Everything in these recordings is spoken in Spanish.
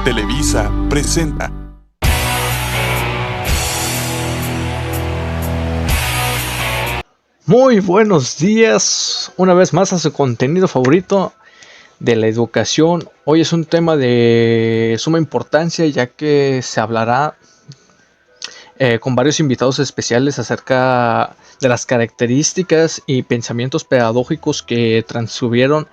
Televisa presenta. Muy buenos días, una vez más a su contenido favorito de la educación. Hoy es un tema de suma importancia, ya que se hablará con varios invitados especiales acerca de las características y pensamientos pedagógicos que transcurrieron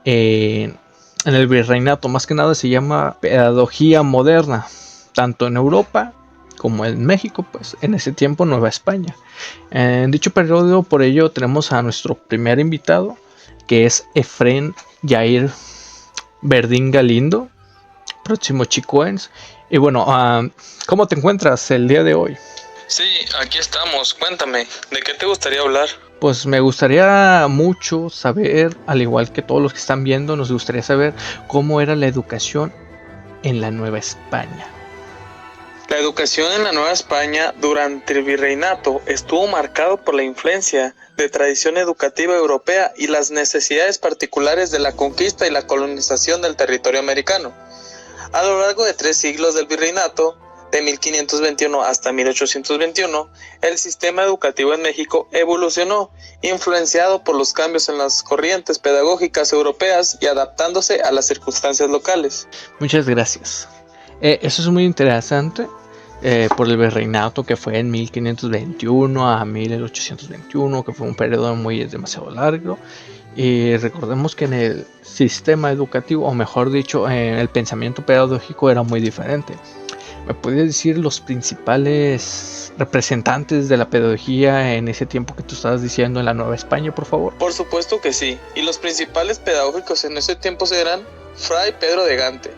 en el virreinato. Más que nada se llama pedagogía moderna, tanto en Europa como en México, pues en ese tiempo Nueva España. En dicho periodo, por ello, tenemos a nuestro primer invitado, que es Efrén Yair Verdín Galindo, próximo chicoens. Y bueno, ¿cómo te encuentras el día de hoy? Sí, aquí estamos. Cuéntame, ¿de qué te gustaría hablar? Pues me gustaría mucho saber, al igual que todos los que están viendo, nos gustaría saber cómo era la educación en la Nueva España. La educación en la Nueva España durante el virreinato estuvo marcado por la influencia de tradición educativa europea y las necesidades particulares de la conquista y la colonización del territorio americano. A lo largo de 3 siglos del virreinato, de 1521 hasta 1821, el sistema educativo en México evolucionó, influenciado por los cambios en las corrientes pedagógicas europeas y adaptándose a las circunstancias locales. Muchas gracias. Eso es muy interesante por el virreinato, que fue en 1521 a 1821, que fue un periodo demasiado largo. Y recordemos que en el sistema educativo, o mejor dicho, el pensamiento pedagógico era muy diferente. ¿Me puedes decir los principales representantes de la pedagogía en ese tiempo que tú estabas diciendo en la Nueva España, por favor? Por supuesto que sí, y los principales pedagógicos en ese tiempo eran Fray Pedro de Gante,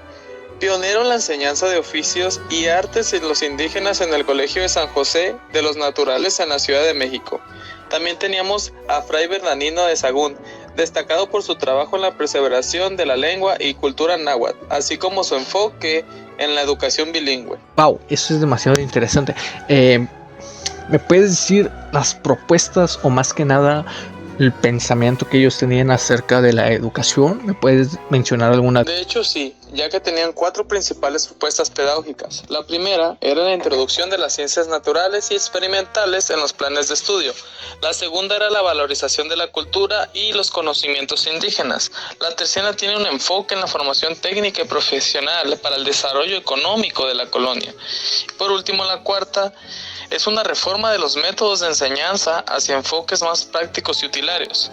pionero en la enseñanza de oficios y artes en los indígenas en el Colegio de San José de los Naturales en la Ciudad de México. También teníamos a Fray Bernardino de Sahagún, destacado por su trabajo en la preservación de la lengua y cultura náhuatl, así como su enfoque en la educación bilingüe. Wow, eso es demasiado interesante. ¿Me puedes decir las propuestas o más que nada el pensamiento que ellos tenían acerca de la educación? ¿Me puedes mencionar alguna? De hecho sí, ya que tenían 4 principales propuestas pedagógicas. La primera era la introducción de las ciencias naturales y experimentales en los planes de estudio. La segunda era la valorización de la cultura y los conocimientos indígenas. La tercera tiene un enfoque en la formación técnica y profesional para el desarrollo económico de la colonia. Por último, la cuarta es una reforma de los métodos de enseñanza hacia enfoques más prácticos y utilitarios.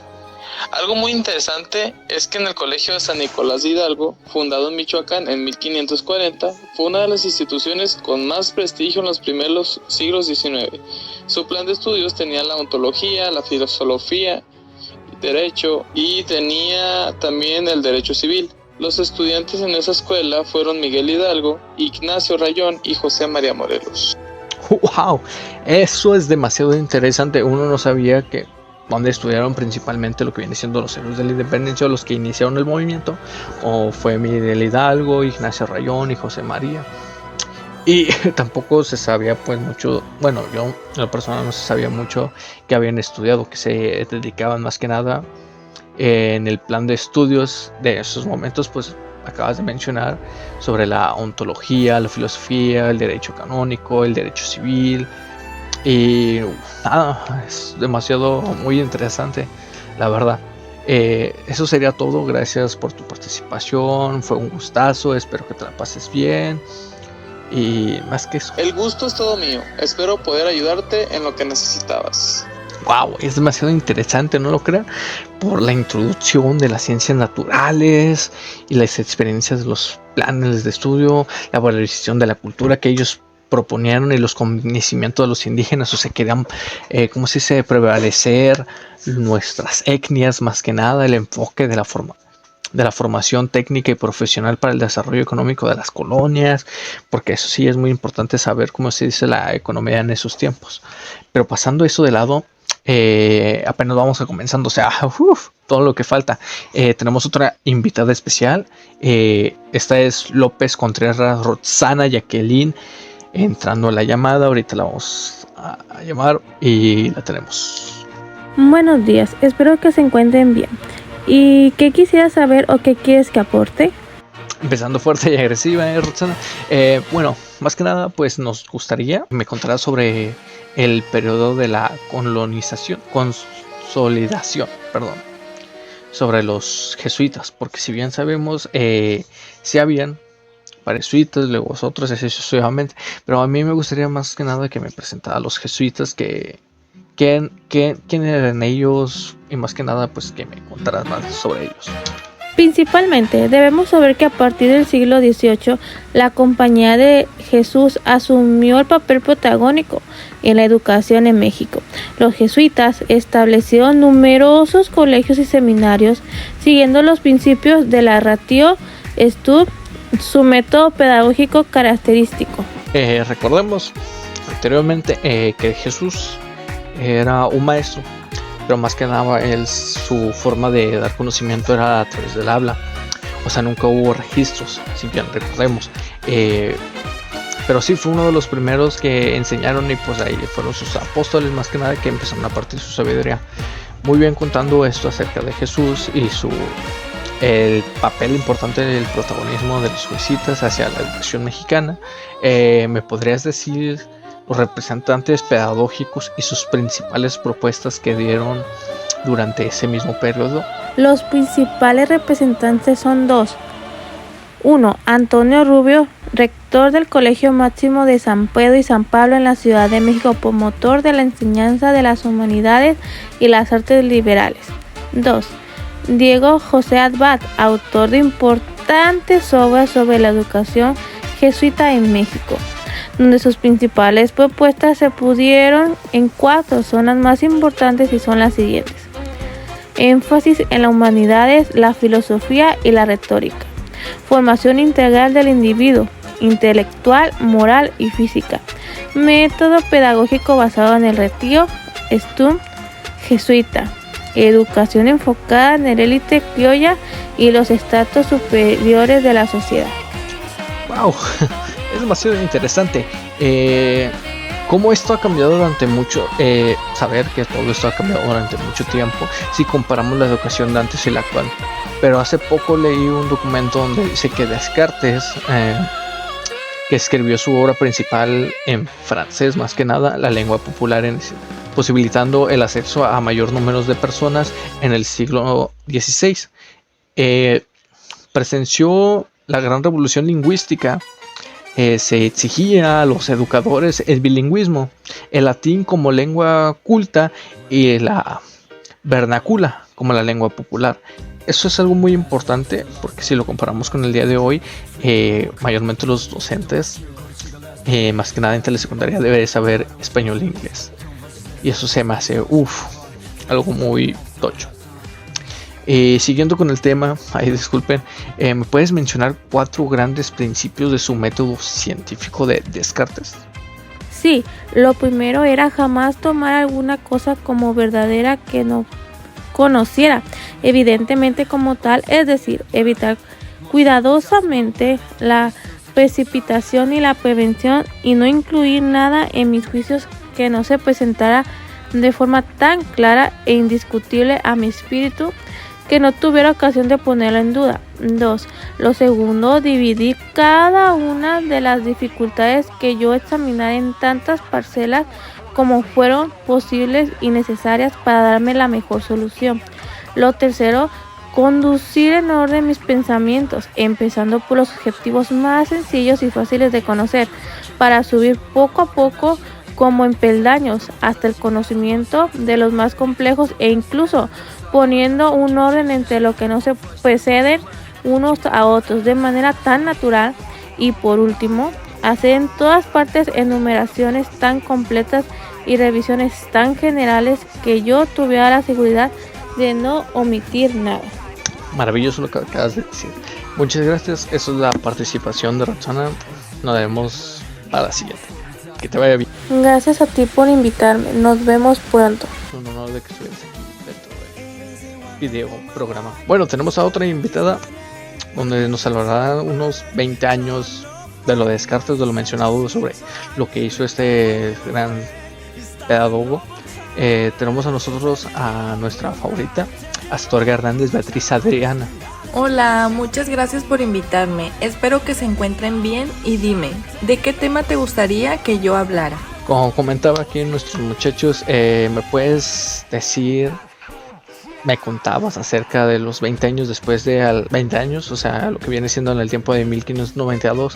Algo muy interesante es que en el Colegio de San Nicolás de Hidalgo, fundado en Michoacán en 1540, fue una de las instituciones con más prestigio en los primeros siglos XIX. Su plan de estudios tenía la ontología, la filosofía, derecho y tenía también el derecho civil. Los estudiantes en esa escuela fueron Miguel Hidalgo, Ignacio Rayón y José María Morelos. ¡Wow! Eso es demasiado interesante. Uno no sabía que donde estudiaron principalmente lo que viene siendo los héroes de la independencia, los que iniciaron el movimiento, o fue Miguel Hidalgo, Ignacio Rayón y José María. Y tampoco se sabía pues mucho, bueno, yo en la persona no se sabía mucho que habían estudiado, que se dedicaban más que nada en el plan de estudios de esos momentos, pues acabas de mencionar sobre la ontología, la filosofía, el derecho canónico, el derecho civil. Y nada, es demasiado muy interesante, la verdad. Eso sería todo. Gracias por tu participación. Fue un gustazo. Espero que te la pases bien. Y más que eso. El gusto es todo mío. Espero poder ayudarte en lo que necesitabas. Wow, es demasiado interesante, ¿no lo crean? Por la introducción de las ciencias naturales y las experiencias de los planes de estudio, la valorización de la cultura que ellos proponían y los conocimientos de los indígenas, o sea, querían, ¿cómo se dice?, prevalecer nuestras etnias, más que nada, el enfoque de la formación técnica y profesional para el desarrollo económico de las colonias, porque eso sí es muy importante saber cómo se dice la economía en esos tiempos. Pero pasando eso de lado, apenas vamos a comenzando, o sea, todo lo que falta. Tenemos otra invitada especial. Esta es López Contreras Roxana Jacqueline, entrando a la llamada. Ahorita la vamos a llamar y la tenemos. Buenos días, espero que se encuentren bien. ¿Y qué quisiera saber o qué quieres que aporte? Empezando fuerte y agresiva, Roxana. Bueno, más que nada, pues nos gustaría que me contaras sobre el periodo de la consolidación, perdón, sobre los jesuitas, porque si bien sabemos, sí habían varios jesuitas, luego otros, así sucesivamente, pero a mí me gustaría más que nada que me presentara a los jesuitas, quién eran ellos, y más que nada, pues que me contaras más sobre ellos. Principalmente, debemos saber que a partir del siglo XVIII, la Compañía de Jesús asumió el papel protagónico en la educación en México. Los jesuitas establecieron numerosos colegios y seminarios, siguiendo los principios de la Ratio Stud, su método pedagógico característico. Recordemos anteriormente que Jesús era un maestro, pero más que nada su forma de dar conocimiento era a través del habla, o sea, nunca hubo registros, si bien recordemos, pero sí fue uno de los primeros que enseñaron, y pues ahí fueron sus apóstoles más que nada que empezaron a partir su sabiduría. Muy bien contando esto acerca de Jesús y el papel importante del protagonismo de los jesuitas hacia la educación mexicana. ¿Me podrías decir los representantes pedagógicos y sus principales propuestas que dieron durante ese mismo periodo? Los principales representantes son dos. 1. Antonio Rubio, rector del Colegio Máximo de San Pedro y San Pablo en la Ciudad de México, promotor de la enseñanza de las humanidades y las artes liberales. 2. Diego José Abad, autor de importantes obras sobre la educación jesuita en México, donde sus principales propuestas se pudieron en 4 zonas más importantes y son las siguientes: énfasis en las humanidades, la filosofía y la retórica, formación integral del individuo, intelectual, moral y física, método pedagógico basado en el Ratio Stud jesuita, educación enfocada en el élite criolla y los estratos superiores de la sociedad. ¡Wow! Es demasiado interesante. Cómo esto ha cambiado durante mucho, saber que todo esto ha cambiado durante mucho tiempo si comparamos la educación de antes y la actual. Pero hace poco leí un documento donde dice que Descartes, que escribió su obra principal en francés, más que nada, la lengua popular, posibilitando el acceso a mayor número de personas en el siglo XVI. Presenció la gran revolución lingüística. Se exigía a los educadores el bilingüismo, el latín como lengua culta y la vernácula como la lengua popular. Eso es algo muy importante porque si lo comparamos con el día de hoy, mayormente los docentes, más que nada en telesecundaria, deben saber español e inglés. Y eso se me hace algo muy tocho. Siguiendo con el tema, disculpen, ¿me puedes mencionar 4 grandes principios de su método científico de Descartes? Sí, lo primero era jamás tomar alguna cosa como verdadera que no conociera, evidentemente como tal, es decir, evitar cuidadosamente la precipitación y la prevención y no incluir nada en mis juicios que no se presentara de forma tan clara e indiscutible a mi espíritu que no tuviera ocasión de ponerlo en duda. 2. Lo segundo, dividir cada una de las dificultades que yo examinara en tantas parcelas como fueron posibles y necesarias para darme la mejor solución. Lo tercero, conducir en orden mis pensamientos, empezando por los objetivos más sencillos y fáciles de conocer, para subir poco a poco como en peldaños hasta el conocimiento de los más complejos e incluso poniendo un orden entre lo que no se preceden unos a otros de manera tan natural. Y por último, hacer en todas partes enumeraciones tan completas y revisiones tan generales que yo tuviera la seguridad de no omitir nada. Maravilloso lo que acabas de decir. Muchas gracias. Eso es la participación de Roxana. Nos vemos para la siguiente. Que te vaya bien. Gracias a ti por invitarme. Nos vemos pronto. Es un honor de que estuvieras aquí dentro del video programa. Bueno, tenemos a otra invitada donde nos hablará unos 20 años de lo de Descartes, de lo mencionado sobre lo que hizo este gran pedagogo. Tenemos a nosotros a nuestra favorita, Astorga Hernández Beatriz Adriana. Hola, muchas gracias por invitarme. Espero que se encuentren bien y dime, ¿de qué tema te gustaría que yo hablara? Como comentaba aquí nuestros muchachos, ¿me puedes decir, me contabas acerca de los 20 años después de 20 años, o sea, lo que viene siendo en el tiempo de 1592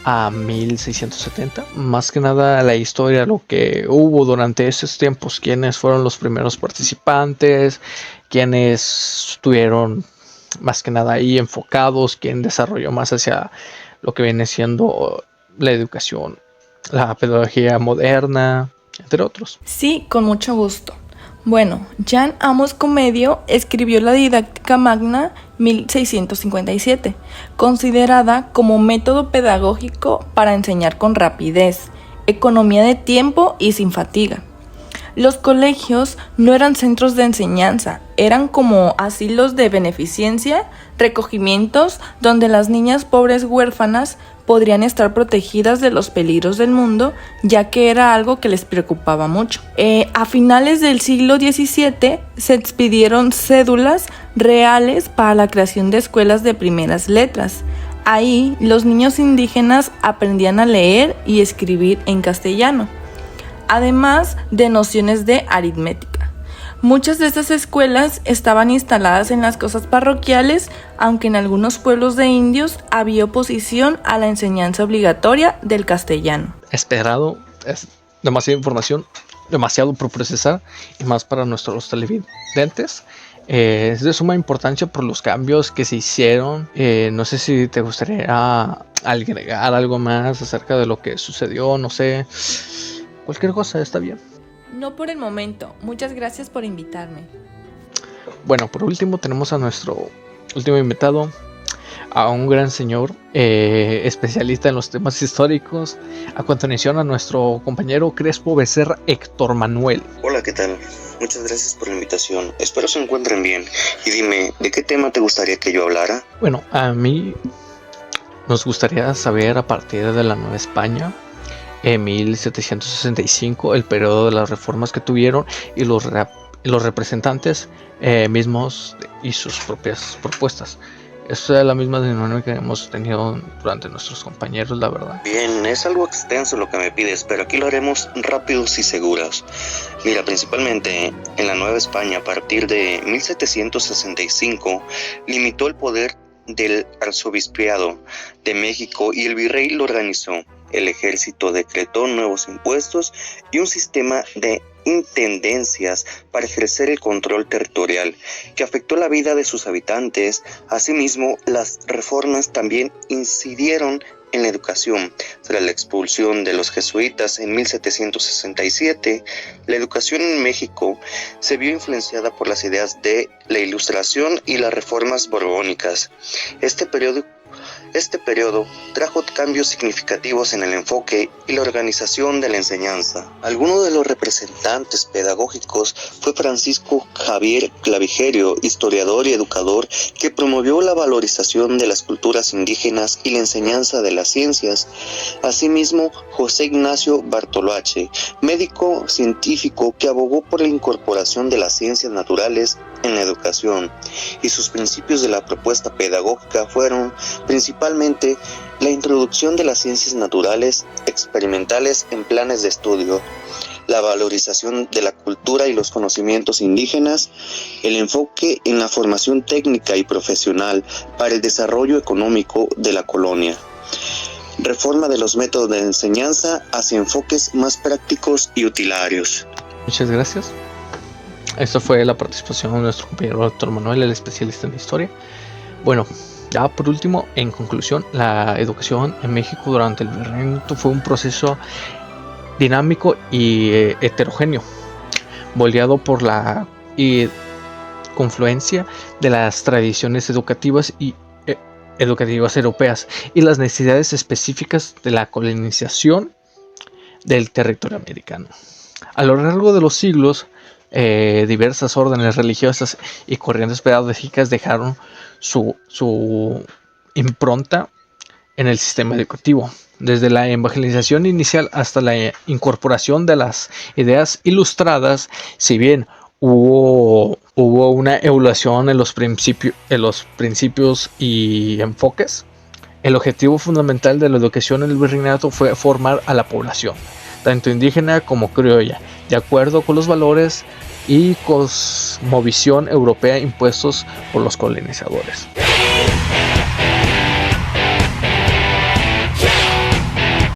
a 1670? Más que nada la historia, lo que hubo durante esos tiempos, quiénes fueron los primeros participantes, quiénes estuvieron más que nada ahí enfocados, quién desarrolló más hacia lo que viene siendo la educación, la pedagogía moderna, entre otros. Sí, con mucho gusto. Bueno, Jan Amos Comedio escribió la Didáctica Magna 1657, considerada como método pedagógico para enseñar con rapidez, economía de tiempo y sin fatiga. Los colegios no eran centros de enseñanza, eran como asilos de beneficencia, recogimientos donde las niñas pobres huérfanas podrían estar protegidas de los peligros del mundo, ya que era algo que les preocupaba mucho. A finales del siglo XVII se expidieron cédulas reales para la creación de escuelas de primeras letras. Ahí los niños indígenas aprendían a leer y escribir en castellano, además de nociones de aritmética. Muchas de estas escuelas estaban instaladas en las casas parroquiales, aunque en algunos pueblos de indios había oposición a la enseñanza obligatoria del castellano. Esperado, es demasiada información, demasiado por procesar, y más para nuestros televidentes. Es de suma importancia por los cambios que se hicieron. No sé si te gustaría agregar algo más acerca de lo que sucedió, no sé. Cualquier cosa está bien. No por el momento. Muchas gracias por invitarme. Bueno, por último tenemos a nuestro último invitado, a un gran señor, especialista en los temas históricos. A continuación a nuestro compañero Crespo Becerra Héctor Manuel. Hola, ¿qué tal? Muchas gracias por la invitación. Espero se encuentren bien. Y dime, ¿de qué tema te gustaría que yo hablara? Bueno, a mí nos gustaría saber, a partir de la Nueva España, en 1765, el periodo de las reformas que tuvieron y los representantes mismos y sus propias propuestas. Esta es la misma dinámica que hemos tenido durante nuestros compañeros, la verdad. Bien, es algo extenso lo que me pides, pero aquí lo haremos rápidos y seguros. Mira, principalmente en la Nueva España, a partir de 1765, limitó el poder del arzobispado de México y el virrey lo organizó. El ejército decretó nuevos impuestos y un sistema de intendencias para ejercer el control territorial, que afectó la vida de sus habitantes. Asimismo, las reformas también incidieron en la educación. Tras la expulsión de los jesuitas en 1767, la educación en México se vio influenciada por las ideas de la Ilustración y las reformas borbónicas. Este periodo trajo cambios significativos en el enfoque y la organización de la enseñanza. Alguno de los representantes pedagógicos fue Francisco Javier Clavigerio, historiador y educador, que promovió la valorización de las culturas indígenas y la enseñanza de las ciencias. Asimismo, José Ignacio Bartoloache, médico científico que abogó por la incorporación de las ciencias naturales en la educación, y sus principios de la propuesta pedagógica fueron principalmente la introducción de las ciencias naturales experimentales en planes de estudio, la valorización de la cultura y los conocimientos indígenas, el enfoque en la formación técnica y profesional para el desarrollo económico de la colonia, reforma de los métodos de enseñanza hacia enfoques más prácticos y utilitarios. Muchas gracias. Esta fue la participación de nuestro compañero Héctor Manuel, el especialista en historia. Bueno, ya por último, en conclusión, la educación en México durante el virreinato fue un proceso dinámico y heterogéneo, moldeado por la confluencia de las tradiciones educativas europeas y las necesidades específicas de la colonización del territorio americano. A lo largo de los siglos, diversas órdenes religiosas y corrientes pedagógicas dejaron su impronta en el sistema educativo, desde la evangelización inicial hasta la incorporación de las ideas ilustradas. Si bien hubo una evaluación en los principios y enfoques. El objetivo fundamental de la educación en el virreinato fue formar a la población, tanto indígena como criolla, de acuerdo con los valores y cosmovisión europea impuestos por los colonizadores.